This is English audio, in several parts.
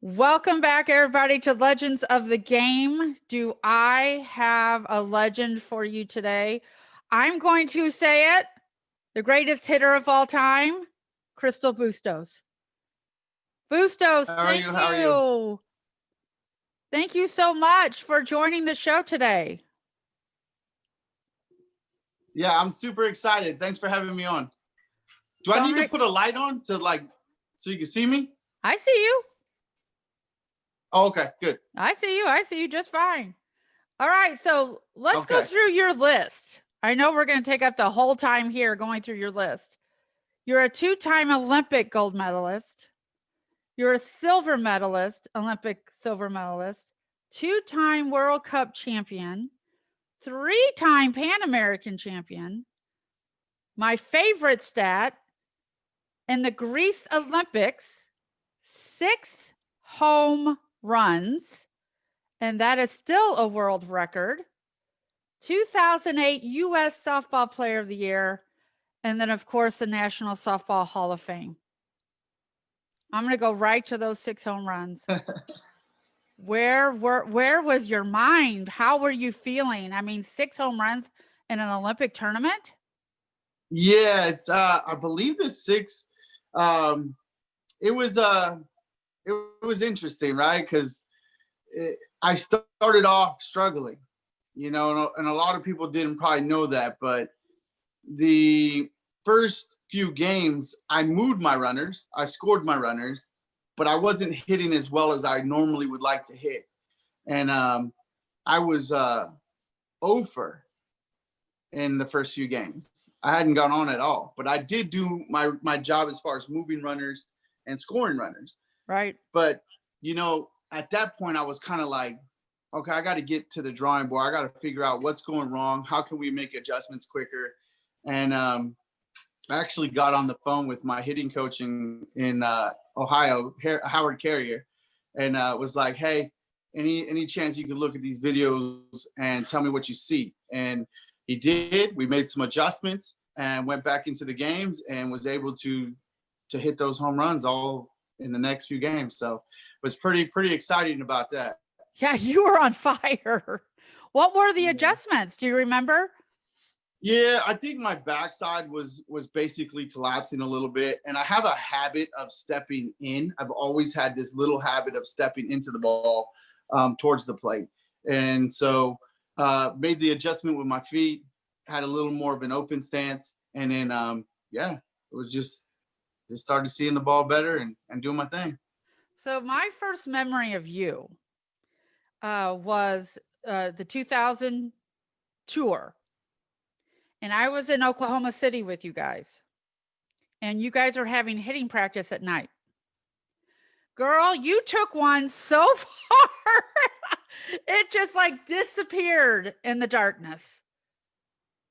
Welcome back, everybody, to Legends of the Game. Do I have a legend for you today? I'm going to say it, the greatest hitter of all time, Crystl Bustos. Bustos, How are thank you? How are you? you. Thank you so much for joining the show today. Yeah, I'm super excited. Thanks for having me on. Do I So need to put a light on to so you can see me? I see you. Oh, okay, good. I see you. I see you just fine. All right, so let's go Okay. through your list. I know we're going to take up the whole time here going through your list. You're a two-time Olympic gold medalist. You're a silver medalist, Olympic silver medalist, two-time World Cup champion, three-time Pan American champion. My favorite stat in the Greece Olympics, 6 home runs, and that is still a world record. 2008 U.S. Softball Player of the Year, and then, of course, the National Softball Hall of Fame. I'm going to go right to those 6 home runs. Where was your mind? How were you feeling? I mean, 6 home runs in an Olympic tournament? Yeah, it's I believe the 6 it was interesting, right? Cuz I started off struggling, and a lot of people didn't probably know that, but the first few games I moved my runners, I scored my runners, but I wasn't hitting as well as I normally would like to hit. And I was over in the first few games. I hadn't gone on at all, but I did do my job as far as moving runners and scoring runners. Right. But at that point, I was kind of like, okay, I got to get to the drawing board. I got to figure out what's going wrong. How can we make adjustments quicker? And I actually got on the phone with my hitting coach in Ohio, Howard Carrier, and was like, hey, any chance you could look at these videos and tell me what you see? And he did. We made some adjustments and went back into the games and was able to hit those home runs all in the next few games. So it was pretty exciting about that. Yeah, you were on fire. What were the adjustments? Do you remember? Yeah, I think my backside was basically collapsing a little bit, and I have a habit of stepping in. I've always had this little habit of stepping into the ball towards the plate, and so made the adjustment with my feet, had a little more of an open stance, and then it was just started seeing the ball better and doing my thing. So my first memory of you was the 2000 tour. And I was in Oklahoma City with you guys. And you guys are having hitting practice at night. Girl, you took one so far. It just like disappeared in the darkness.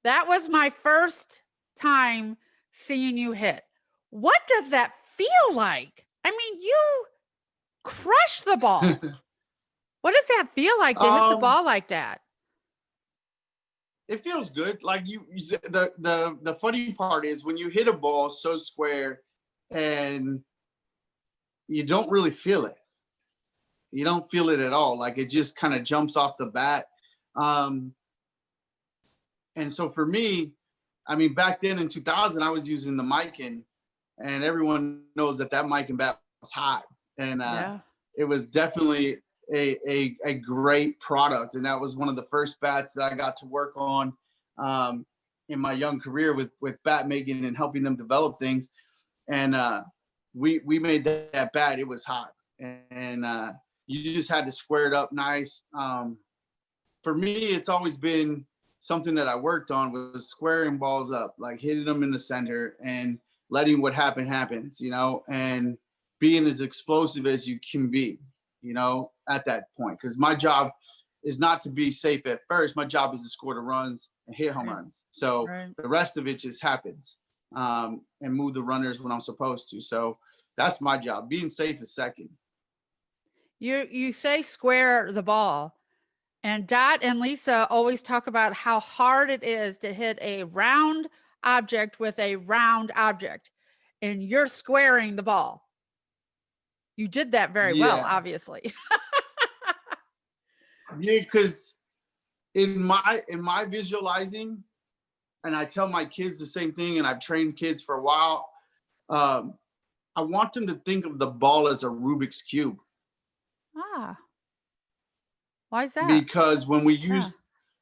That was my first time seeing you hit. What does that feel like? I mean, you crushed the ball. What does that feel like to hit the ball like that? It feels good. Like the funny part is when you hit a ball so square and you don't really feel it. You don't feel it at all. Like it just kind of jumps off the bat. And so for me, I mean, back then in 2000, I was using the mic and everyone knows that mic and bat was hot. And it was definitely a great product, and that was one of the first bats that I got to work on in my young career with bat making and helping them develop things. And we made that bat. It was hot, and you just had to square it up nice. For me, it's always been something that I worked on was squaring balls up, like hitting them in the center and letting what happens, and being as explosive as you can be. At that point, because my job is not to be safe at first. My job is to score the runs and hit home runs. So the rest of it just happens and move the runners when I'm supposed to. So that's my job. Being safe is second. You say square the ball, and Dot and Lisa always talk about how hard it is to hit a round object with a round object, and you're squaring the ball. You did that very well, Yeah. obviously. Yeah, because in my visualizing, and I tell my kids the same thing, and I've trained kids for a while. I want them to think of the ball as a Rubik's cube, Ah, why is that? because when we Yeah.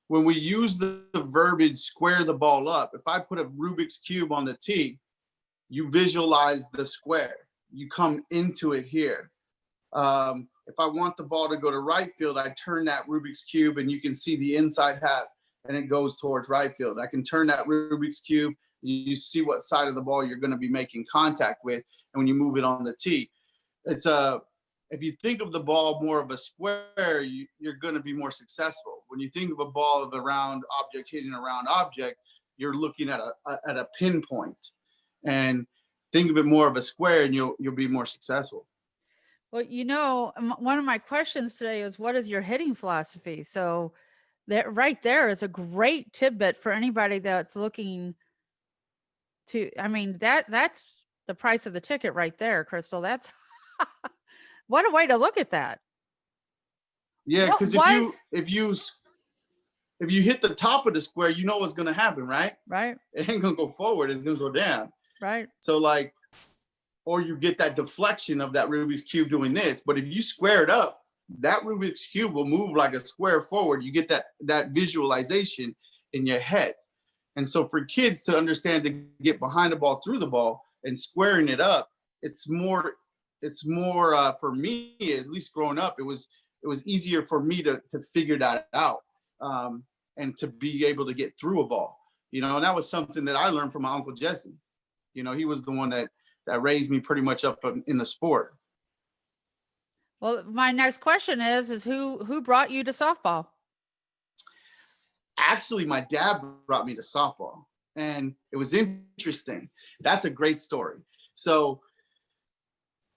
use the verbiage "square the ball up," if I put a Rubik's cube on the tee, you visualize the square. You come into it here. If I want the ball to go to right field, I turn that Rubik's cube, and you can see the inside half, and it goes towards right field. I can turn that Rubik's cube, you see what side of the ball you're going to be making contact with, and when you move it on the tee, it's if you think of the ball more of a square, you're going to be more successful. When you think of a ball of a round object hitting a round object, you're looking at a pinpoint, and think of it more of a square, and you'll be more successful. Well, one of my questions today is, what is your hitting philosophy? So that right there is a great tidbit for anybody that's looking to, I mean, that's the price of the ticket right there, Crystl. That's what a way to look at that. Yeah, What because was if you hit the top of the square, you know what's going to happen, right? right, It ain't going to go forward. It's going to go down. right, So like, or you get that deflection of that Rubik's cube doing this. But if you square it up, that Rubik's cube will move like a square forward. You get that visualization in your head. And so for kids to understand to get behind the ball, through the ball, and squaring it up, it's more for me, at least growing up, it was easier for me to figure that out, and to be able to get through a ball. And that was something that I learned from my Uncle Jesse. He was the one that raised me pretty much up in the sport. well, my next question is who brought you to softball? Actually, my dad brought me to softball, and it was interesting. That's a great story. So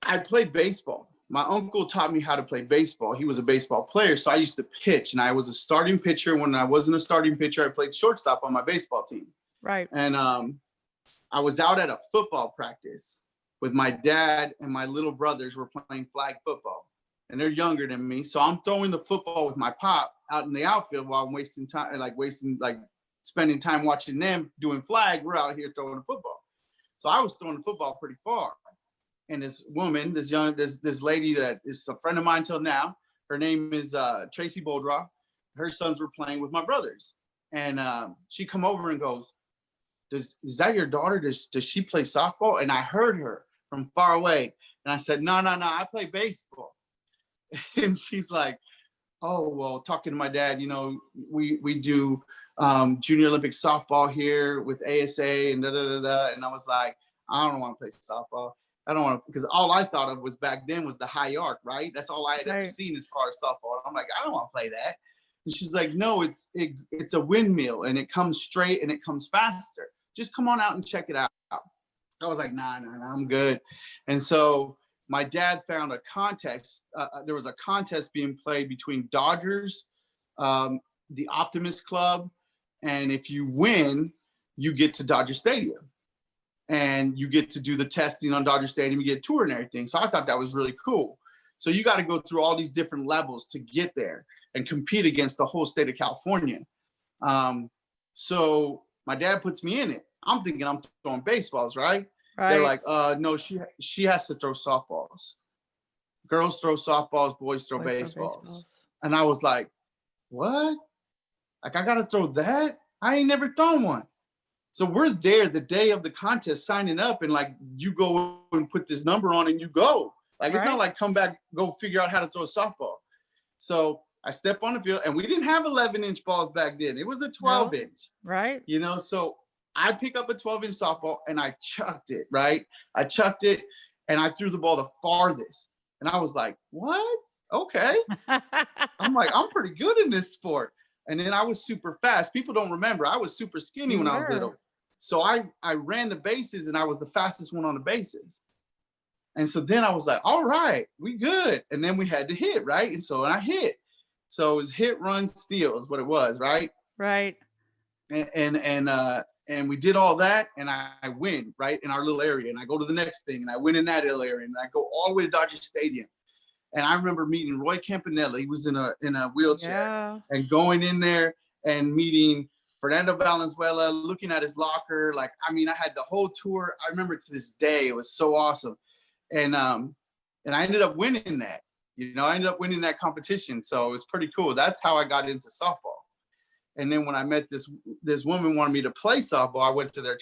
I played baseball. My uncle taught me how to play baseball. He was a baseball player, so I used to pitch, and I was a starting pitcher. When I wasn't a starting pitcher, I played shortstop on my baseball team. Right. And I was out at a football practice with my dad, and my little brothers were playing flag football, and they're younger than me. So I'm throwing the football with my pop out in the outfield while I'm spending time watching them doing flag. We're out here throwing the football. So I was throwing the football pretty far. And this woman, this lady that is a friend of mine till now, her name is Tracy Boldraw. Her sons were playing with my brothers. And she come over and goes, is that your daughter? Does she play softball? And I heard her from far away. And I said, no, I play baseball. And she's like, oh, well, talking to my dad, we do junior Olympic softball here with ASA and da-da-da-da. And I was like, I don't want to play softball. I don't want to, because all I thought of was back then was the high arc, right? That's all I had ever seen as far as softball. I'm like, I don't want to play that. And she's like, no, it's a windmill, and it comes straight and it comes faster. Just come on out and check it out. I was like, nah, I'm good. And so my dad found a contest. There was a contest being played between Dodgers, the Optimist Club, and if you win, you get to Dodger Stadium. And you get to do the testing on Dodger Stadium, you get a tour and everything. So I thought that was really cool. So you got to go through all these different levels to get there and compete against the whole state of California. So my dad puts me in it. I'm thinking I'm throwing baseballs, right? They're like, no, she has to throw softballs. Girls throw softballs, boys throw baseballs. And I was like, what? Like, I got to throw that? I ain't never thrown one. So we're there the day of the contest signing up, and like, you go and put this number on and you go. Like, it's not like come back, go figure out how to throw a softball. So I step on the field, and we didn't have 11-inch balls back then. It was a 12-inch. Right. So I pick up a 12-inch softball and I chucked it, right? I chucked it and I threw the ball the farthest. And I was like, what? Okay. I'm like, I'm pretty good in this sport. And then I was super fast. People don't remember. I was super skinny when I was little. So I ran the bases, and I was the fastest one on the bases. And so then I was like, all right, we good. And then we had to hit, right? And so I hit. So it was hit, run, steal is what it was, right? Right. And And we did all that, and I win, right, in our little area. And I go to the next thing, and I win in that little area. And I go all the way to Dodger Stadium. And I remember meeting Roy Campanella. He was in a wheelchair. And going in there and meeting Fernando Valenzuela, looking at his locker. Like, I mean, I had the whole tour. I remember to this day, it was so awesome. And I ended up winning that. I ended up winning that competition. So it was pretty cool. That's how I got into softball. And then when I met this woman wanted me to play softball, I went to their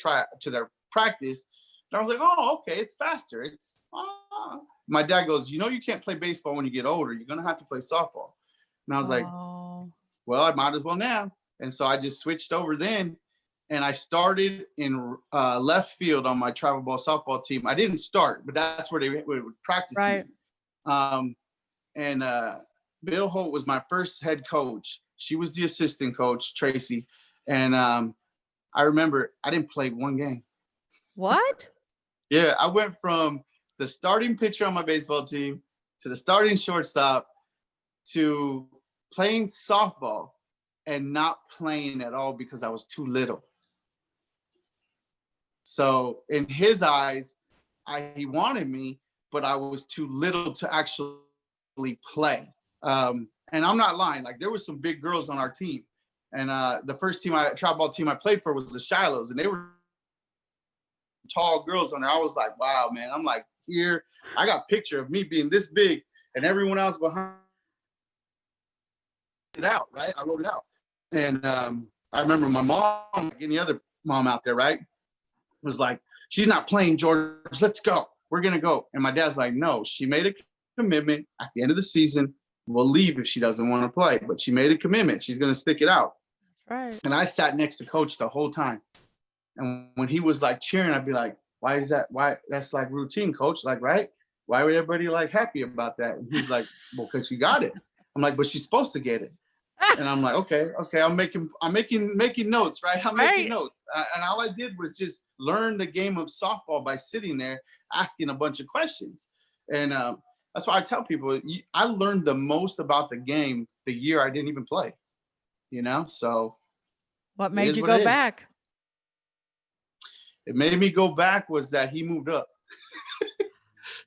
practice, and I was like, oh, okay, it's faster. My dad goes, you can't play baseball when you get older. You're gonna have to play softball. And I was like, well, I might as well now. And so I just switched over then, and I started in left field on my travel ball softball team. I didn't start, but that's where they would practice. Right. And Bill Holt was my first head coach. She was the assistant coach, Tracy. And I remember I didn't play one game. What? Yeah, I went from the starting pitcher on my baseball team to the starting shortstop to playing softball and not playing at all because I was too little. So in his eyes, he wanted me, but I was too little to actually play. And I'm not lying. Like, there were some big girls on our team. And the first travel ball team I played for was the Shilohs. And they were tall girls on there. I was like, wow, man. I'm like, here. I got a picture of me being this big and everyone else behind it out, right? I wrote it out. And I remember my mom, like any other mom out there, right, was like, she's not playing, George. Let's go. We're going to go. And my dad's like, no, she made a commitment at the end of the season. We'll leave if she doesn't want to play, but she made a commitment. She's going to stick it out. Right. And I sat next to coach the whole time. And when he was like cheering, I'd be like, why is that? Why? That's like routine, coach. Like, right? Why would everybody like happy about that? And he's like, well, because she got it. I'm like, but she's supposed to get it. And I'm like, okay. I'm making notes, right? I'm making notes. And all I did was just learn the game of softball by sitting there asking a bunch of questions. And that's why I tell people, I learned the most about the game the year I didn't even play, So what made you go back? It made me go back was that he moved up.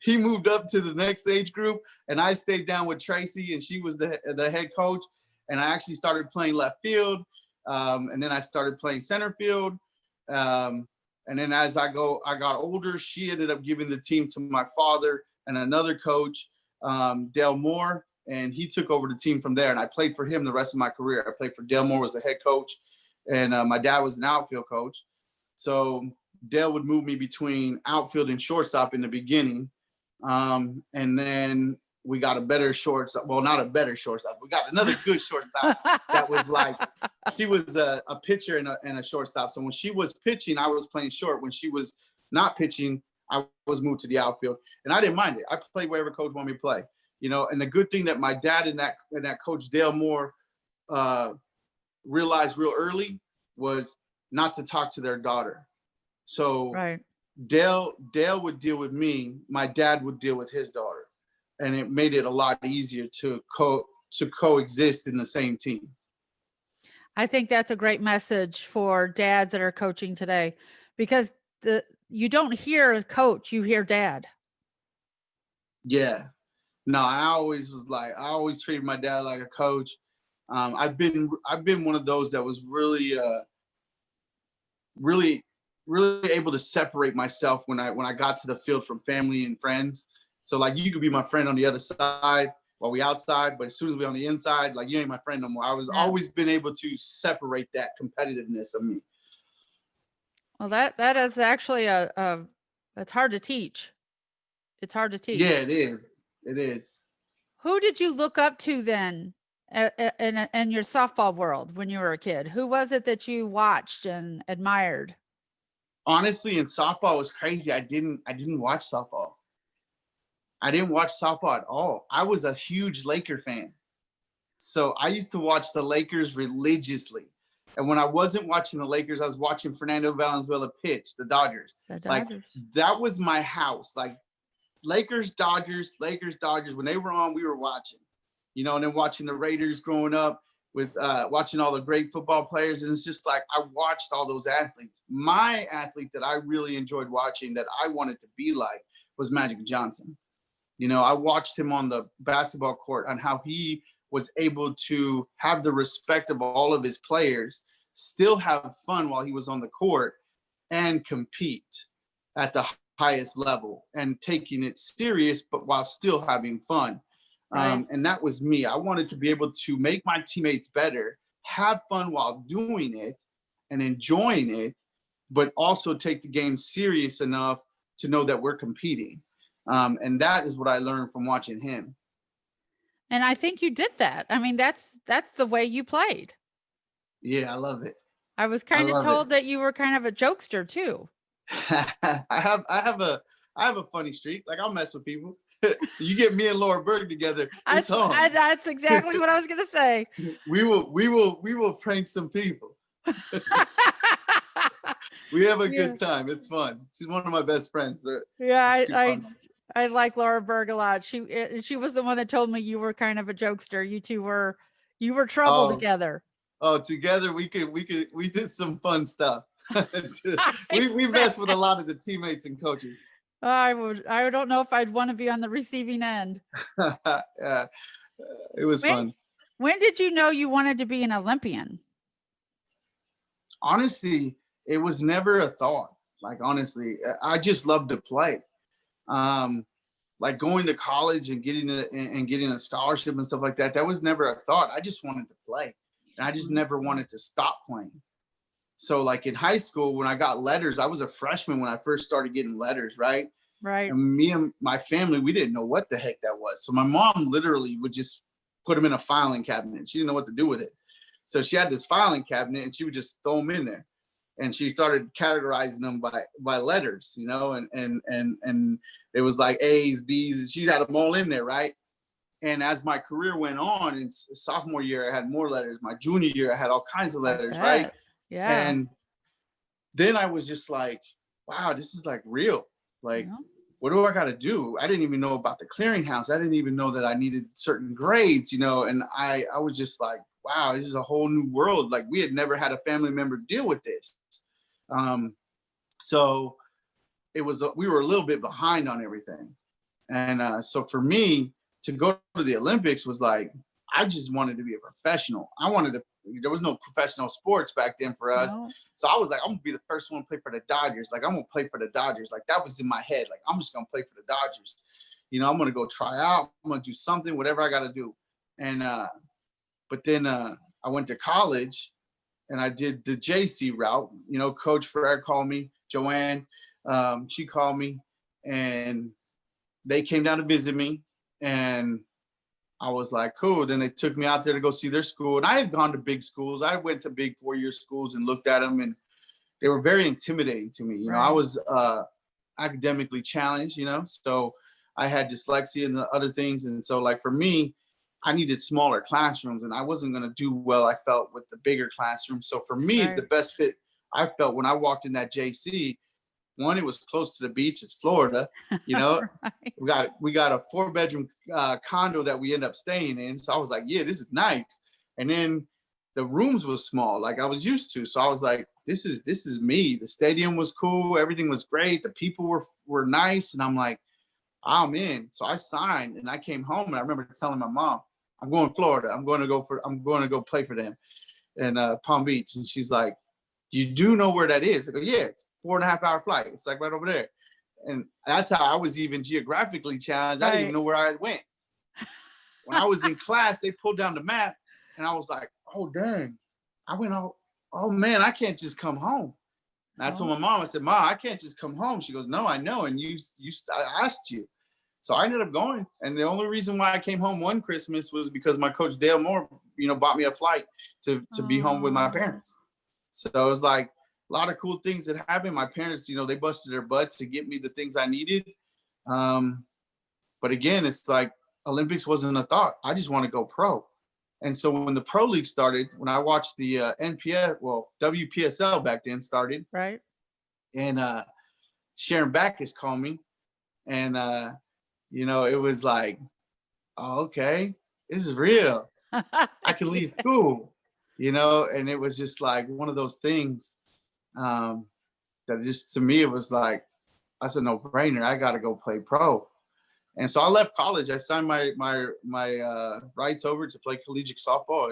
He moved up to the next age group, and I stayed down with Tracy, and she was the head coach. And I actually started playing left field, and then I started playing center field. And then as I got older, she ended up giving the team to my father and another coach, Dale Moore, and he took over the team from there. And I played for him the rest of my career. I played for Dale Moore as the head coach, and my dad was an outfield coach. So Dale would move me between outfield and shortstop in the beginning. And then we got a better shortstop. Well, not a better shortstop. We got another good shortstop that was like, she was a pitcher and a shortstop. So when she was pitching, I was playing short. When she was not pitching, I was moved to the outfield, and I didn't mind it. I played wherever coach wanted me to play, and the good thing that my dad and that coach Dale Moore realized real early was not to talk to their daughter. So right. Dale would deal with me. My dad would deal with his daughter, and it made it a lot easier to coexist in the same team. I think that's a great message for dads that are coaching today, because you don't hear coach, you hear dad. Yeah. No, I always treated my dad like a coach. I've been one of those that was really able to separate myself when I got to the field from family and friends. So like, you could be my friend on the other side while we outside, but as soon as we on the inside, like, you ain't my friend no more. I was always been able to separate that competitiveness of me. Well, that is actually it's hard to teach. It's hard to teach. Yeah, it is. It is. Who did you look up to then in your softball world when you were a kid? Who was it that you watched and admired? Honestly, in softball, it was crazy. I didn't watch softball. I didn't watch softball at all. I was a huge Laker fan. So I used to watch the Lakers religiously. And when I wasn't watching the Lakers, I was watching Fernando Valenzuela pitch, the Dodgers. Like, that was my house. Like, Lakers, Dodgers. When they were on, we were watching. And then watching the Raiders growing up. with watching all the great football players. And it's just like, I watched all those athletes. My athlete that I really enjoyed watching, that I wanted to be like, was Magic Johnson. You know, I watched him on the basketball court and how he was able to have the respect of all of his players, still have fun while he was on the court, and compete at the highest level and taking it serious, but while still having fun. Right. And that was me. I wanted to be able to make my teammates better, have fun while doing it and enjoying it, but also take the game serious enough to know that we're competing. And that is what I learned from watching him. And I think you did that. I mean, that's the way you played. Yeah, I love it. I was kind of told that you were kind of a jokester too. I have a funny streak. Like, I'll mess with people. You get me and Laura Berg together, it's on. That's exactly what I was gonna say. We will prank some people. We have a good time. It's fun. She's one of my best friends. Yeah, I like Laura Berg a lot. She was the one that told me you were kind of a jokester. You two were trouble together. Oh, together we did some fun stuff. we messed with a lot of the teammates and coaches. I don't know if I'd want to be on the receiving end. Yeah, it was fun. When did you know you wanted to be an Olympian? Honestly, it was never a thought. Like, honestly, I just loved to play. Like going to college and getting a scholarship and stuff like that, that was never a thought. I just wanted to play, and I just never wanted to stop playing. So like in high school, when I got letters, I was a freshman when I first started getting letters, right? Right. And me and my family, we didn't know what the heck that was. So my mom literally would just put them in a filing cabinet. She didn't know what to do with it. So she had this filing cabinet and she would just throw them in there. And she started categorizing them by letters, you know, and it was like A's, B's, and she had them all in there, right? And as my career went on, in sophomore year, I had more letters. My junior year, I had all kinds of letters, right? Yeah. And then I was just like, wow, this is like real. Like, what do I got to do? I didn't even know about the clearinghouse. I didn't even know that I needed certain grades, you know, and I was just like, wow, this is a whole new world. Like, we had never had a family member deal with this. So it was, we were a little bit behind on everything. And so for me to go to the Olympics was like, I just wanted to be a professional. There was no professional sports back then for us. No. So I was like, I'm gonna be the first one to play for the Dodgers. Like, I'm gonna play for the Dodgers. Like, that was in my head. Like, I'm just gonna play for the Dodgers. You know, I'm gonna go try out. I'm gonna do something, whatever I gotta do. And but then I went to college and I did the JC route. You know, Coach Ferrer called me, Joanne, she called me, and they came down to visit me, and I was like, cool. Then they took me out there to go see their school. And I had gone to big schools. I went to big 4-year schools and looked at them, and they were very intimidating to me. You know, I was academically challenged, you know, so I had dyslexia and the other things. And so, like, for me, I needed smaller classrooms, and I wasn't going to do well, I felt, with the bigger classrooms. So for me, the best fit I felt when I walked in that JC, one, it was close to the beach. It's Florida, you know. Right. We got a 4-bedroom condo that we end up staying in. So I was like, yeah, this is nice. And then the rooms was small, like I was used to. So I was like, this is me. The stadium was cool. Everything was great. The people were nice. And I'm like, I'm in. So I signed and I came home, and I remember telling my mom, I'm going to Florida. I'm going to go play for them in Palm Beach. And she's like, you do know where that is? I go, yeah, it's 4.5-hour flight. It's like right over there. And that's how I was even geographically challenged. I didn't even know where I went. When I was in class, they pulled down the map, and I was like, oh, dang. I went, oh man, I can't just come home. And I told my mom, I said, Ma, I can't just come home. She goes, no, I know. And I asked you. So I ended up going. And the only reason why I came home one Christmas was because my coach Dale Moore, you know, bought me a flight to be home with my parents. So it was like a lot of cool things that happened. My parents, you know, they busted their butts to get me the things I needed. But again, it's like Olympics wasn't a thought. I just want to go pro. And so when the pro league started, when I watched the WPSL back then started, right? And Sharon Backus called me, and you know, it was like, oh, okay, this is real. I can leave school, you know, and it was just like one of those things that just to me it was like that's a no brainer. I got to go play pro, and so I left college. I signed my rights over to play collegiate softball,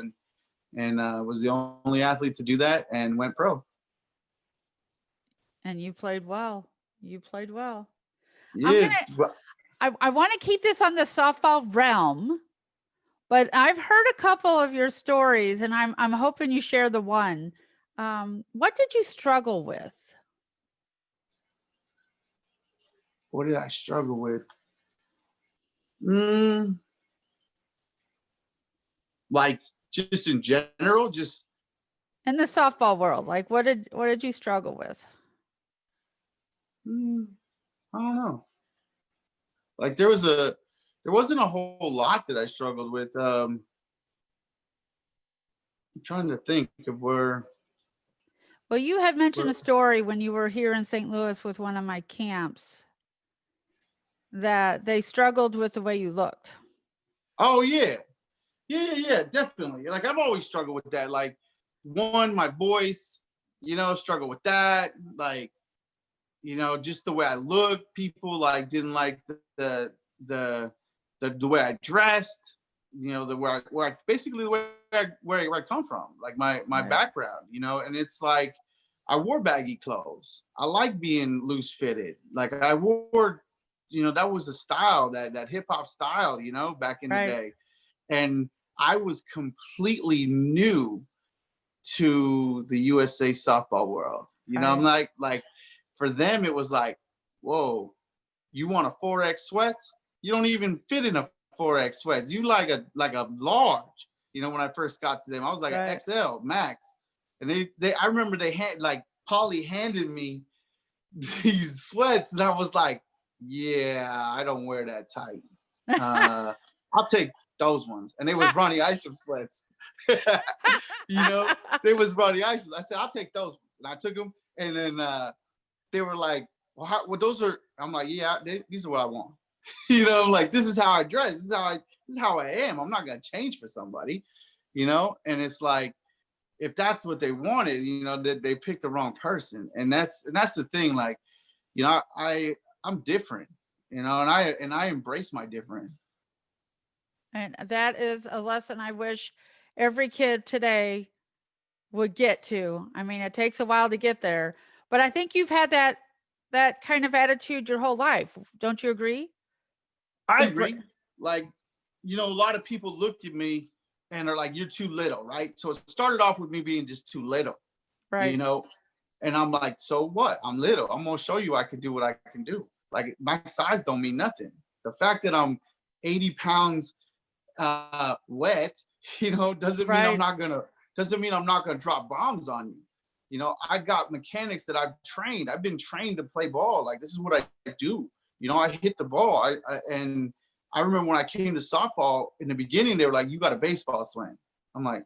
and was the only athlete to do that, and went pro. And you played well. You played well. I'm Yeah, gonna. I want to keep this on the softball realm, but I've heard a couple of your stories, and I'm hoping you share the one. What did you struggle with? what did I struggle with? Mm, like just in general, just In the softball world, like what did you struggle with? I don't know. Like there wasn't a whole lot that I struggled with. I'm trying to think of where. Well, you had mentioned a story when you were here in St. Louis with one of my camps that they struggled with the way you looked. Oh yeah, yeah, definitely. Like I've always struggled with that. Like one, my voice, you know, struggle with that. Like, you know, just the way I look, people like didn't like the way I dressed. You know, where I basically the way where I come from, like my Right. background. You know, and it's like I wore baggy clothes. I like being loose fitted. Like I wore, you know, that was the style, that hip hop style, you know, back in the Right. day. And I was completely new to the USA softball world. You know, I'm like for them, it was like, whoa, you want a 4X sweats? You don't even fit in a 4X sweats. You like a large. You know, when I first got to them, I was like Right. an XL max. And I remember they had like Polly handed me these sweats, and I was like, yeah, I don't wear that tight. I'll take those ones. And they was Ronnie Isham sweats. You know, they was Ronnie Isham. I said, I'll take those ones. And I took them, and then they were like, well, those are, I'm like, yeah, these are what I want. You know, like, this is how I dress. This is how I am. I'm not going to change for somebody, you know? And it's like, if that's what they wanted, you know, that they picked the wrong person. And that's the thing. Like, you know, I'm different, you know, and I embrace my different. And that is a lesson I wish every kid today would get to. I mean, it takes a while to get there, but I think you've had that kind of attitude your whole life. Don't you agree? I agree. Like, you know, a lot of people look at me and are like, you're too little, right? So it started off with me being just too little, Right. you know? And I'm like, so what? I'm little. I'm going to show you I can do what I can do. Like, my size don't mean nothing. The fact that I'm 80 pounds wet, you know, doesn't mean I'm not gonna drop bombs on you. You know, I got mechanics that I've trained. I've been trained to play ball. Like, this is what I do. You know, I hit the ball. And I remember when I came to softball in the beginning, they were like, you got a baseball swing. I'm like,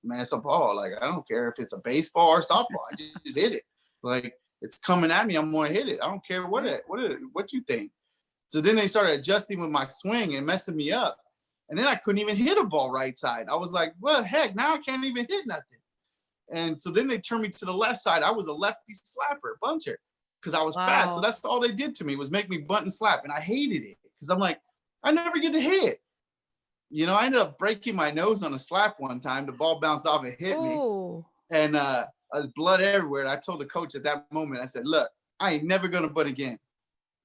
man, it's a ball. Like, I don't care if it's a baseball or softball. I just hit it. Like, it's coming at me, I'm gonna hit it. I don't care what you think. So then they started adjusting with my swing and messing me up. And then I couldn't even hit a ball right side. I was like, well, heck, now I can't even hit nothing. And so then they turned me to the left side. I was a lefty slapper, bunter, because I was fast. So that's all they did to me was make me bunt and slap. And I hated it because I'm like, I never get to hit. You know, I ended up breaking my nose on a slap one time. The ball bounced off and hit me. And I was blood everywhere. And I told the coach at that moment, I said, look, I ain't never going to bunt again.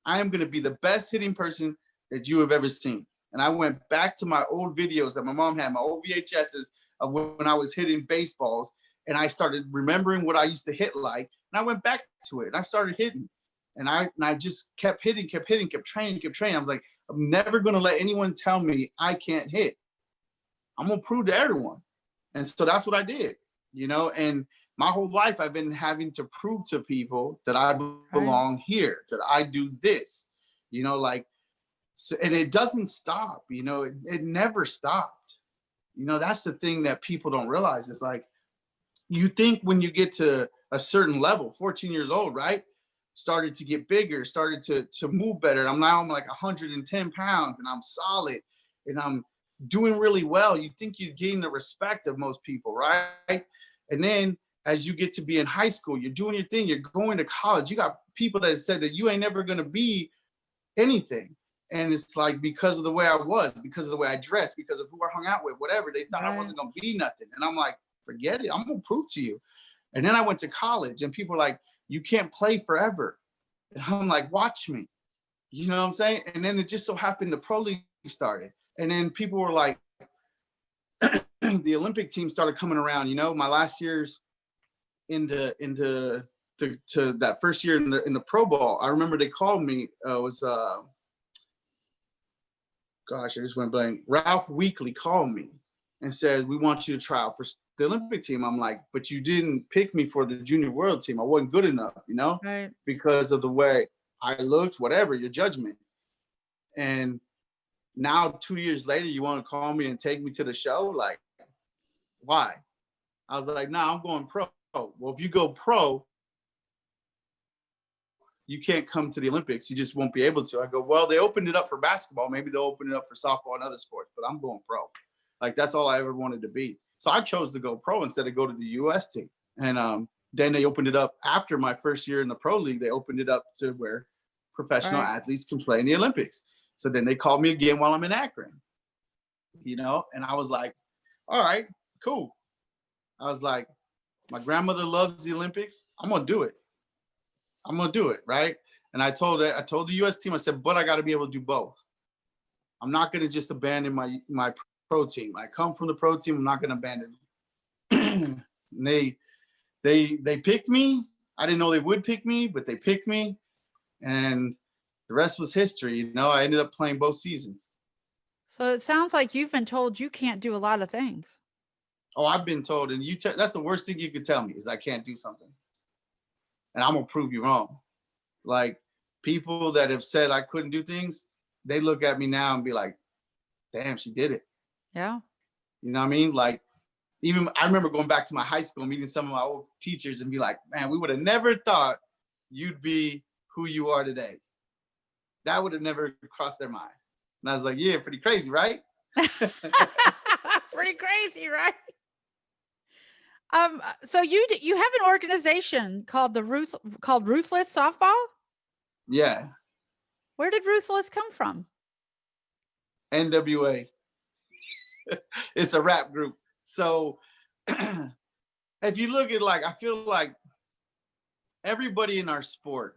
I am going to be the best hitting person that you have ever seen. And I went back to my old videos that my mom had, my old VHSs of when I was hitting baseballs. And I started remembering what I used to hit like. And I went back to it and I started hitting. And I just kept hitting, kept training. I was like, I'm never going to let anyone tell me I can't hit. I'm going to prove to everyone. And so that's what I did, you know, and my whole life I've been having to prove to people that I belong here, that I do this, you know, like, so, and it doesn't stop, you know, it never stopped. You know, that's the thing that people don't realize is like, you think when you get to a certain level, 14 years old, right? Started to get bigger, started to move better. I'm like 110 pounds and I'm solid and I'm doing really well. You think you're getting the respect of most people, right? And then as you get to be in high school, you're doing your thing, you're going to college. You got people that said that you ain't never going to be anything. And it's like, because of the way I was, because of the way I dressed, because of who I hung out with, whatever, they thought I wasn't going to be nothing. And I'm like, forget it. I'm going to prove to you. And then I went to college and people were like, you can't play forever. And I'm like, watch me. You know what I'm saying? And then it just so happened the pro league started. And then people were like, the Olympic team started coming around. You know, my last year's into that first year in the Pro Bowl. I remember they called me. Gosh, I just went blank. Ralph Weekly called me and said, we want you to try out for the Olympic team. I'm like, but you didn't pick me for the junior world team. I wasn't good enough, you know, right. because of the way I looked, whatever, your judgment. And now 2 years later, you want to call me and take me to the show? Like, why? I was like, nah, I'm going pro. Well, if you go pro, you can't come to the Olympics. You just won't be able to. I go, well, they opened it up for basketball. Maybe they'll open it up for softball and other sports, but I'm going pro. Like, that's all I ever wanted to be. So I chose to go pro instead of go to the US team. And then they opened it up after my first year in the pro league. They opened it up to where professional athletes can play in the Olympics. So then they called me again while I'm in Akron, you know? And I was like, all right, cool. I was like, my grandmother loves the Olympics. I'm going to do it. I'm going to do it, right? And I told the U.S. team, I said, but I got to be able to do both. I'm not going to just abandon my pro team. I come from the pro team. I'm not going to abandon them. They picked me. I didn't know they would pick me, but they picked me. And the rest was history. You know, I ended up playing both seasons. So it sounds like you've been told you can't do a lot of things. Oh, I've been told, and that's the worst thing you could tell me is I can't do something. And I'm going to prove you wrong. Like, people that have said I couldn't do things, they look at me now and be like, damn, she did it. Yeah. You know what I mean? Like, even I remember going back to my high school, meeting some of my old teachers and be like, man, we would have never thought you'd be who you are today. That would have never crossed their mind. And I was like, yeah, pretty crazy, right? Pretty crazy, right? So you have an organization called Ruthless Softball? Yeah. Where did Ruthless come from? NWA. It's a rap group. So if you look at, like, I feel like everybody in our sport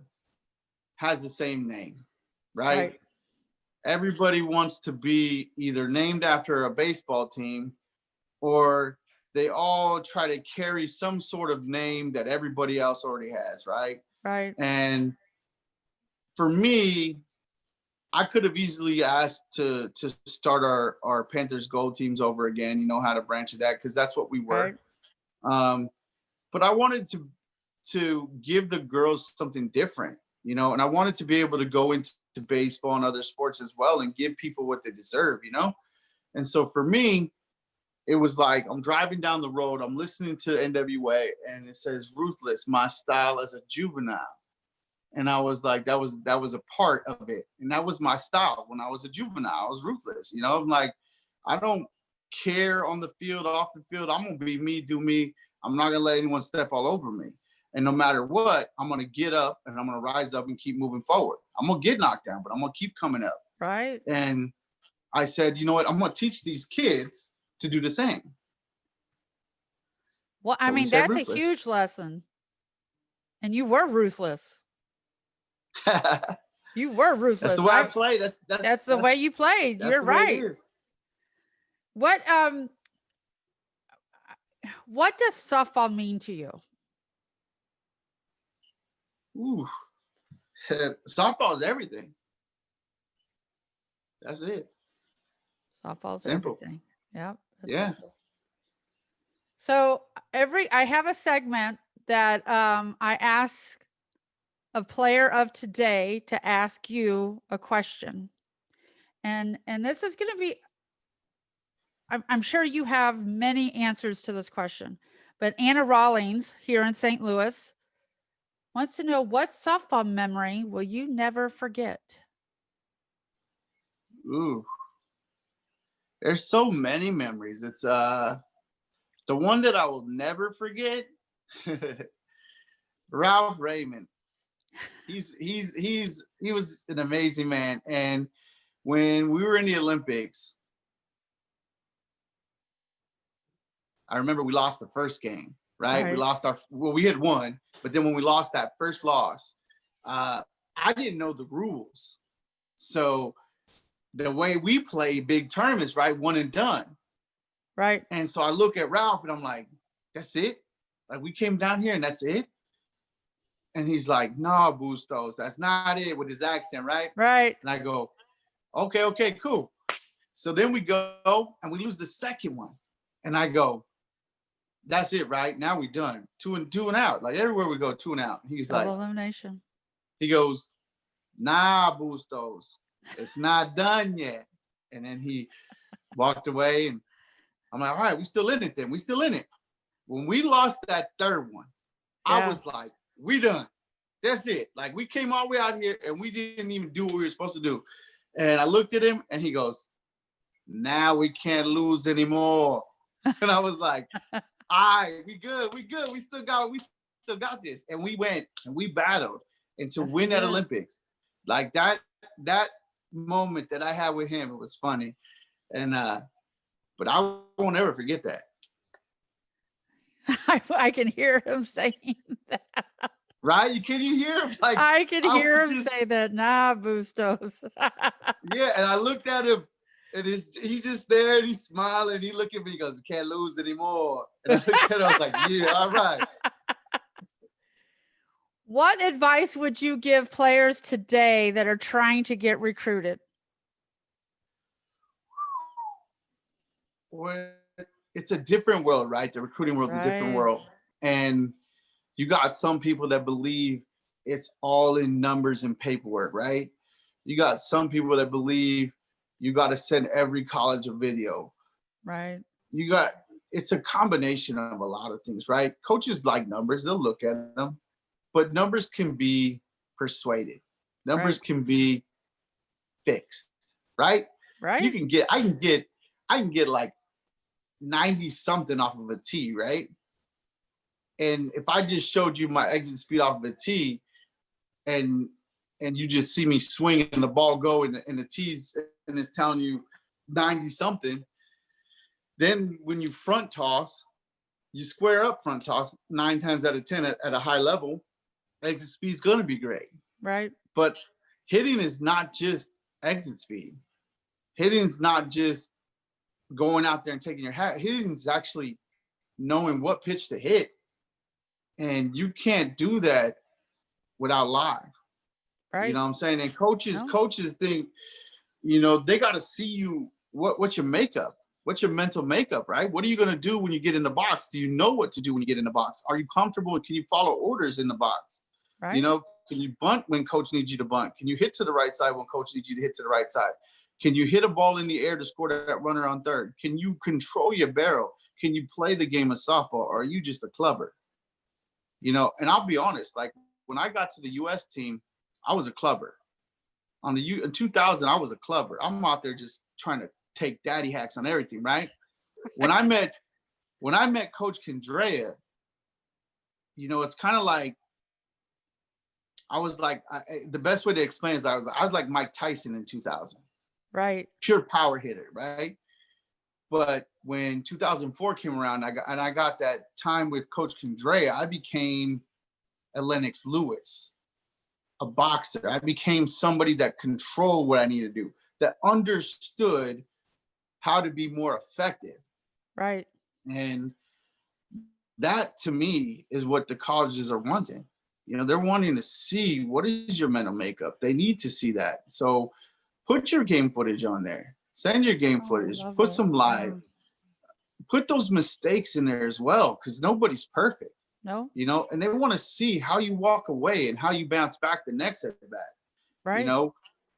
has the same name, right? Everybody wants to be either named after a baseball team, or they all try to carry some sort of name that everybody else already has, right? Right. And for me, I could have easily asked to start our Panthers Gold teams over again, you know, how to branch it out, because that's what we were. Right. But I wanted to give the girls something different, you know, and I wanted to be able to go into baseball and other sports as well and give people what they deserve, you know? And so for me, it was like, I'm driving down the road, I'm listening to NWA, and it says Ruthless, my style as a juvenile. And I was like, that was a part of it. And that was my style when I was a juvenile. I was ruthless, you know? I'm like, I don't care on the field, off the field. I'm going to be me, do me. I'm not going to let anyone step all over me. And no matter what, I'm going to get up and I'm going to rise up and keep moving forward. I'm going to get knocked down, but I'm going to keep coming up. Right. And I said, you know what? I'm going to teach these kids to do the same. Well, I mean, that's ruthless. A huge lesson. And you were ruthless. You were ruthless. That's the way I play. That's the way you played. You're right. What does softball mean to you? Ooh, softball is everything. That's it. Softball's everything. Yep. Yeah. Simple. So I have a segment that I ask a player of today to ask you a question. And this is going to be, I'm sure you have many answers to this question, but Anna Rawlings here in St. Louis wants to know, what softball memory will you never forget? Ooh. There's so many memories. It's the one that I will never forget. Ralph Raymond. He was an amazing man. And when we were in the Olympics, I remember we lost the first game, right? We had won, but then when we lost that first loss, I didn't know the rules. So the way we play big tournaments, right? One and done. Right. And so I look at Ralph and I'm like, that's it? Like, we came down here and that's it? And he's like, no, Bustos, that's not it, with his accent, right? Right. And I go, okay, cool. So then we go and we lose the second one. And I go, that's it, right? Now we done. Two and out. Like, everywhere we go, 2 and out. He's like, elimination. He goes, nah, Bustos, it's not done yet. And then he walked away, and I'm like, all right, we still in it then. We still in it. When we lost that third one, I was like, we done. That's it. Like, we came all the way out here and we didn't even do what we were supposed to do. And I looked at him and he goes, now we can't lose anymore. And I was like, all right, we good. We still got this. And we went and we battled. And to win that Olympics, like that moment that I had with him, it was funny. And but I won't ever forget that. I can hear him saying that. Right? Can you hear him? Like, I can hear him say that. Nah, Bustos. Yeah, and I looked at him, and he's just there, and he's smiling. He looked at me, he goes, "We can't lose anymore." And I looked at him, I was like, "Yeah, all right." What advice would you give players today that are trying to get recruited? Well, it's a different world, right? The recruiting world's a different world. And you got some people that believe it's all in numbers and paperwork, right? You got some people that believe you got to send every college a video. Right. It's a combination of a lot of things, right? Coaches like numbers, they'll look at them, but numbers can be persuaded. Numbers can be fixed, right? Right. I can get like 90 something off of a tee, right? And if I just showed you my exit speed off of a tee, and you just see me swing and the ball go and the tees, and it's telling you 90 something, then when you front toss, you square up front toss 9 times out of 10 at a high level, exit speed is going to be great. Right. But hitting is not just exit speed. Hitting is not just going out there and taking your hat. Hitting is actually knowing what pitch to hit. And you can't do that without live. Right. You know what I'm saying? And coaches think, they got to see you, what's your makeup? What's your mental makeup, right? What are you going to do when you get in the box? Do you know what to do when you get in the box? Are you comfortable? Can you follow orders in the box? Right. Can you bunt when coach needs you to bunt? Can you hit to the right side when coach needs you to hit to the right side? Can you hit a ball in the air to score that runner on third? Can you control your barrel? Can you play the game of softball, or are you just a clubber? And I'll be honest, like, when I got to the U.S. team, I was a clubber. In 2000, I was a clubber. I'm out there just trying to take daddy hacks on everything, right? When I met Coach Kendrea, it's kind of like, I was like, the best way to explain is I was like Mike Tyson in 2000. Right. Pure power hitter, right? But when 2004 came around, I got that time with Coach Kendrea, I became a Lennox Lewis, a boxer. I became somebody that controlled what I needed to do, that understood how to be more effective. Right. And that, to me, is what the colleges are wanting. They're wanting to see, what is your mental makeup? They need to see that. So put your game footage on there. Send your game footage. Put some live. Put those mistakes in there as well, because nobody's perfect. No. And they want to see how you walk away and how you bounce back the next at bat. Right.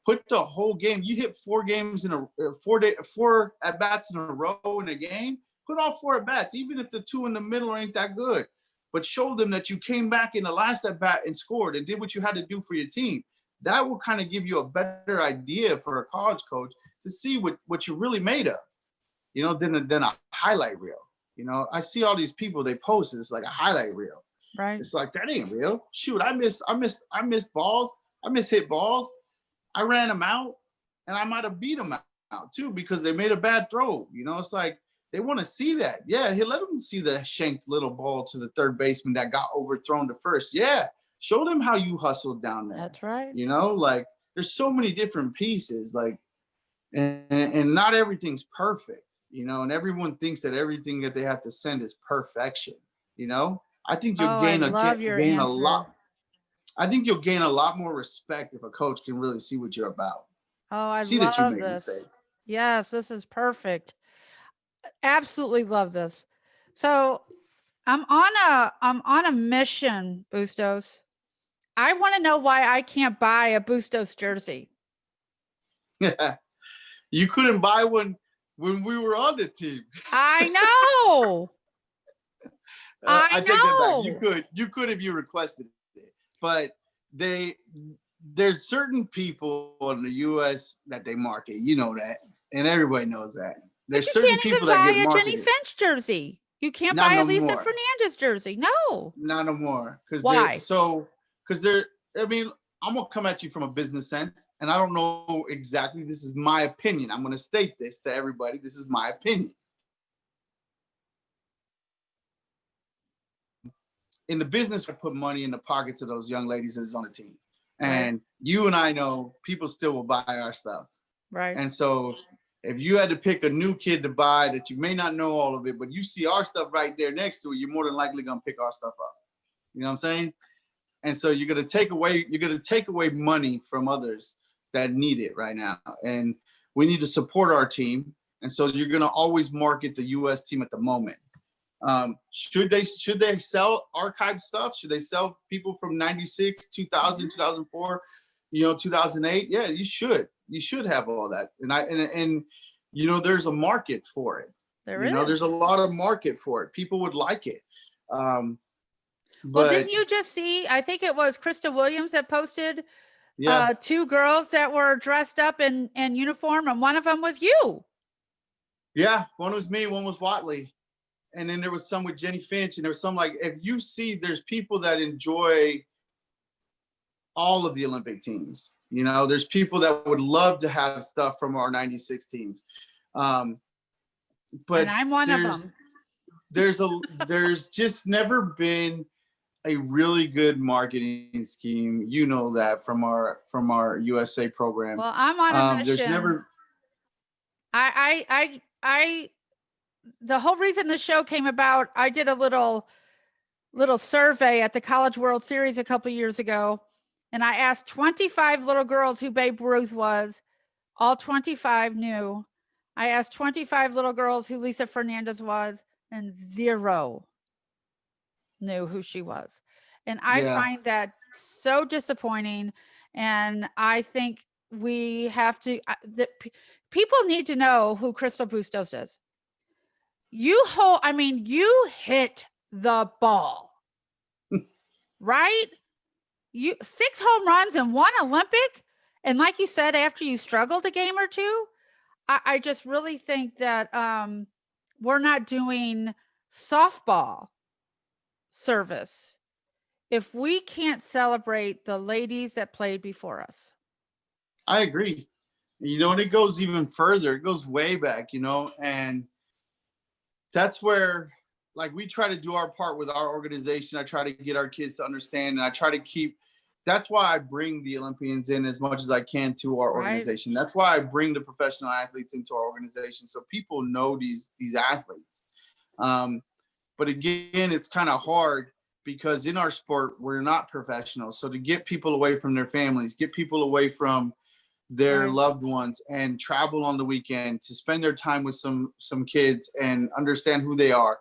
Put the whole game. You hit 4 games in a 4 at bats in a row in a game. Put all 4 at bats, even if the 2 in the middle ain't that good. But show them that you came back in the last at bat and scored and did what you had to do for your team. That will kind of give you a better idea for a college coach to see what you're really made of. than a highlight reel. I see all these people, they post it, it's like a highlight reel. Right. It's like, that ain't real. Shoot, I missed balls. I missed hit balls. I ran them out, and I might have beat them out too because they made a bad throw. It's like they want to see that. Yeah, let them see the shanked little ball to the third baseman that got overthrown to first. Yeah, show them how you hustled down there. That's right. Like there's so many different pieces. Like, and not everything's perfect. And everyone thinks that everything that they have to send is perfection. I think you'll gain a lot. I think you'll gain a lot more respect if a coach can really see what you're about. Oh, I see love that you made this. mistakes. Yes, this is perfect. Absolutely love this. So I'm on a mission, Bustos. I want to know why I can't buy a Bustos jersey. You couldn't buy one when we were on the team. I know. I take that back. You could if you requested it, but there's certain people in the U.S. that they market. You know that, and everybody knows that. There's certain people that get marketed. You can't even buy a Jenny Finch jersey. You can't buy a Lisa Fernandez jersey. No. Not no more. Why? Because they're. I mean, I'm gonna come at you from a business sense, and I don't know exactly. This is my opinion. I'm gonna state this to everybody. This is my opinion. In the business, I put money in the pockets of those young ladies that's on the team. And you and I know people still will buy our stuff. Right. And so if you had to pick a new kid to buy that you may not know all of it, but you see our stuff right there next to it, you're more than likely going to pick our stuff up. You know what I'm saying? And so you're going to take away money from others that need it right now. And we need to support our team. And so you're going to always market the U.S. team at the moment. Should they sell archived stuff? Should they sell people from 96, 2000, 2004, 2008? Yeah, you should have all that. And there's a market for it. There's a lot of market for it. People would like it. Well, didn't you just see, I think it was Krista Williams that posted two girls that were dressed up in uniform, and one of them was you. Yeah, one was me, one was Watley. And then there was some with Jenny Finch, and there was some if you see, there's people that enjoy all of the Olympic teams. There's people that would love to have stuff from our 96 teams. But and I'm one of them. There's just never been a really good marketing scheme. You know that from our USA program. Well, I'm on a mission. There's never. The whole reason the show came about, I did a little survey at the College World Series a couple years ago, and I asked 25 little girls who Babe Ruth was. All 25 knew. I asked 25 little girls who Lisa Fernandez was, and 0 knew who she was. And I find that so disappointing. And I think we have to, people need to know who Crystl Bustos is. You hit the ball, right? 6 home runs and 1 Olympic. And like you said, after you struggled a game or two, I just really think that we're not doing softball service if we can't celebrate the ladies that played before us. I agree. And it goes even further. It goes way back, and that's where, we try to do our part with our organization. I try to get our kids to understand, and I try to that's why I bring the Olympians in as much as I can to our organization. That's why I bring the professional athletes into our organization, so people know these athletes. But again, it's kind of hard because in our sport, we're not professionals. So to get people away from their families, get people away from their loved ones, and travel on the weekend to spend their time with some kids and understand who they are.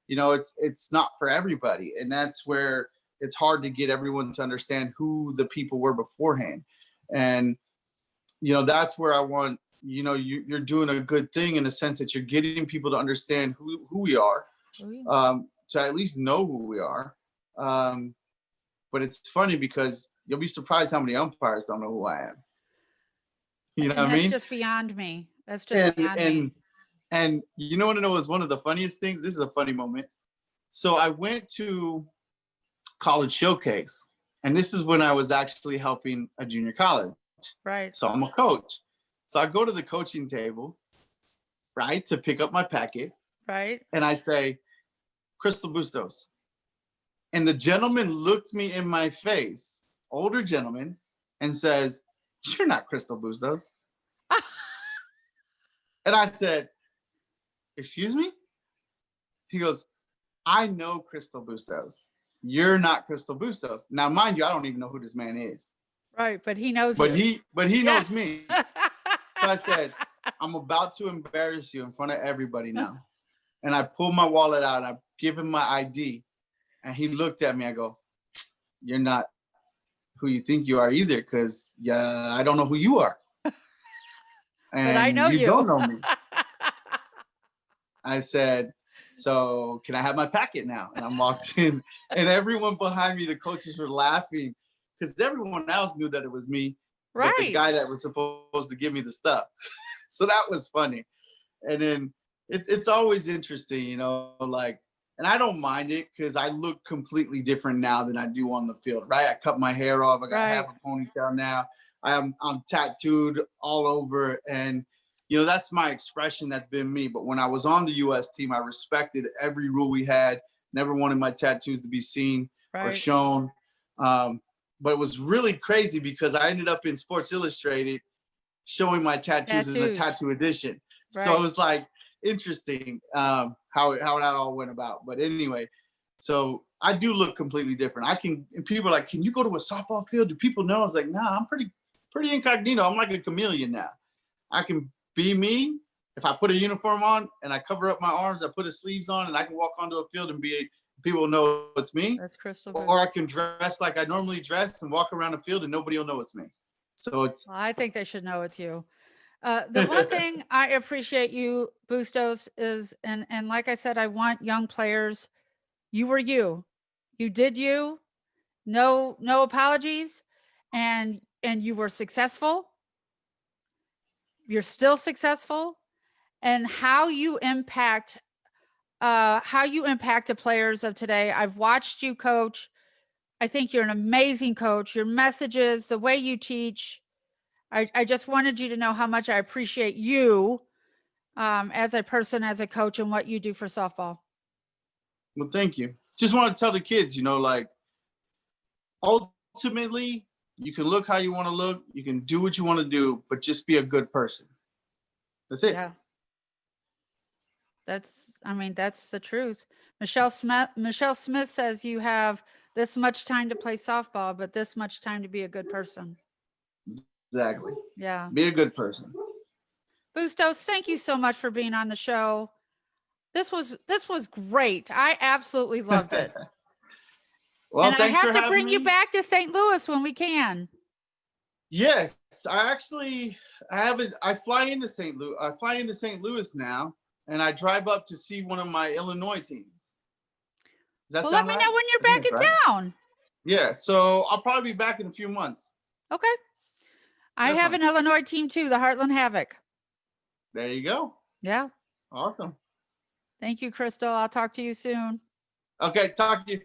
It's not for everybody. And that's where it's hard to get everyone to understand who the people were beforehand. And, that's where I want, you're doing a good thing in the sense that you're getting people to understand who we are, to at least know who we are. But it's funny because you'll be surprised how many umpires don't know who I am. You know what I mean? That's just beyond me. That's just beyond me. And you know what I know was one of the funniest things? This is a funny moment. So I went to college showcase, and this is when I was actually helping a junior college. Right. So I'm a coach. So I go to the coaching table, right, to pick up my packet, Right. and I say, Crystl Bustos. And the gentleman looked me in my face, older gentleman, and says, "You're not Crystl Bustos." And I said, "Excuse me?" He goes, "I know Crystl Bustos. You're not Crystl Bustos." Now, mind you, I don't even know who this man is. Right. But he knows But you. he Yeah. knows me. So I said, "I'm about to embarrass you in front of everybody now." And I pulled my wallet out and I give him my ID. And he looked at me. I go, "You're not who you think you are either, because I don't know who you are. And But I know you you. don't know me." I said, "So can I have my packet now?" And I walked in, and everyone behind me, the coaches were laughing because everyone else knew that it was me, but the Right. guy that was supposed to give me the stuff. So that was funny. And then it's always interesting, you know, like, and I don't mind it because I look completely different now than I do on the field, right? I cut my hair off. I got Right. half a ponytail now. I'm tattooed all over, and you know that's my expression. That's been me. But when I was on the U.S. team, I respected every rule we had. Never wanted my tattoos to be seen or Right. shown. But it was really crazy because I ended up in Sports Illustrated showing my tattoos in the tattoo edition. So Right. it was like interesting how that all went about. But anyway, so I do look completely different. And people are like, "Can you go to a softball field? Do people know?" I was like, "Nah, I'm pretty incognito. I'm like a chameleon now. I can be me. If I put a uniform on and I cover up my arms, I put the sleeves on, and I can walk onto a field and people know it's me. That's Crystl. Or I can dress like I normally dress and walk around the field and nobody will know it's me." So it's. Well, I think they should know it's you. The one thing I appreciate you, Bustos, is, and like I said, I want young players. You were you. You did you. No apologies. And you were successful. You're still successful. And how you impact the players of today. I've watched you coach. I think you're an amazing coach. Your messages, the way you teach. I just wanted you to know how much I appreciate you as a person, as a coach, and what you do for softball. Well, thank you. Just want to tell the kids, you know, like, ultimately, you can look how you want to look, you can do what you want to do, but just be a good person. That's it. Yeah. That's the truth. Michelle Smith says you have this much time to play softball, but this much time to be a good person. Exactly. Yeah. Be a good person. Bustos, thank you so much for being on the show. This was great. I absolutely loved it. Well, and thanks I for have to having bring me. you back to St. Louis when we can. Yes, I fly into St. Louis. I fly into St. Louis now, and I drive up to see one of my Illinois teams. Does that Well, sound let me right? know when you're back in town. Yeah, so I'll probably be back in a few months. Okay. I have an Illinois team too, the Heartland Havoc. There you go. Yeah. Awesome. Thank you, Crystal. I'll talk to you soon. Okay, talk to you.